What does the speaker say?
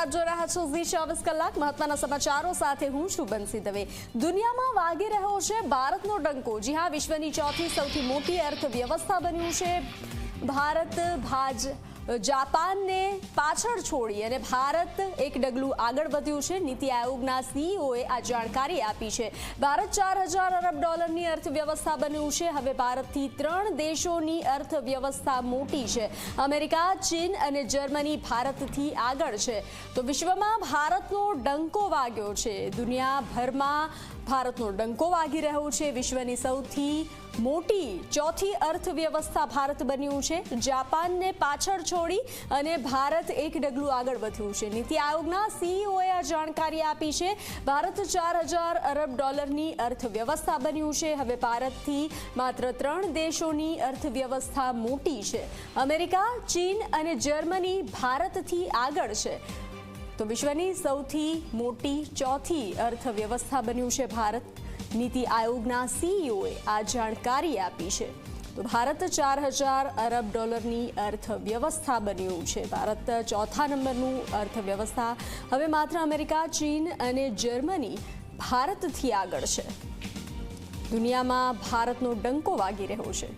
નમસ્કાર, જો રહ્યા છો ઝી 24 કલાક મહત્વના સમાચારો સાથે હું છું બંસી દવે। દુનિયામાં વાગી રહ્યો છે ભારતનો ડંકો। જી હા, વિશ્વની ચોથી સૌથી મોટી અર્થવ્યવસ્થા બન્યું છે ભારત। જાપાનને પાછળ છોડી અને ભારત એક ડગલું આગળ વધ્યું છે। નીતિ આયોગના સીઈઓએ આ જાણકારી આપી છે। ભારત 4000 અરબ ડોલરની અર્થવ્યવસ્થા બન્યું છે। હવે ભારતથી 3 દેશોની અર્થવ્યવસ્થા મોટી છે। અમેરિકા, ચીન અને જર્મની ભારતથી આગળ છે। તો વિશ્વમાં ભારતનો ડંકો વાગ્યો છે। દુનિયાભરમાં ભારતનો ડંકો વાગી રહ્યો છે। વિશ્વની સૌથી મોટી ચોથી અર્થવ્યવસ્થા ભારત બન્યું છે। જાપાનને પાછળ છોડી અને ભારત એક ડગલું આગળ વધ્યું છે। નીતિ આયોગના સીઈઓએ આ જાણકારી આપી છે। ભારત 4000 અરબ ડોલરની અર્થવ્યવસ્થા બન્યું છે। હવે ભારતથી માત્ર 3 દેશોની અર્થવ્યવસ્થા મોટી છે। અમેરિકા, ચીન અને જર્મની ભારતથી આગળ છે। તો વિશ્વની સૌથી મોટી ચોથી અર્થવ્યવસ્થા બન્યું છે ભારત। નીતિ આયોગના સીઈઓએ આ જાણકારી આપી છે। તો ભારત 4000 અરબ ડોલરની અર્થવ્યવસ્થા બન્યું છે। ભારત ચોથા નંબરનું અર્થવ્યવસ્થા। હવે માત્ર અમેરિકા, ચીન અને જર્મની ભારતથી આગળ છે। દુનિયામાં ભારતનો ડંકો વાગી રહ્યો છે।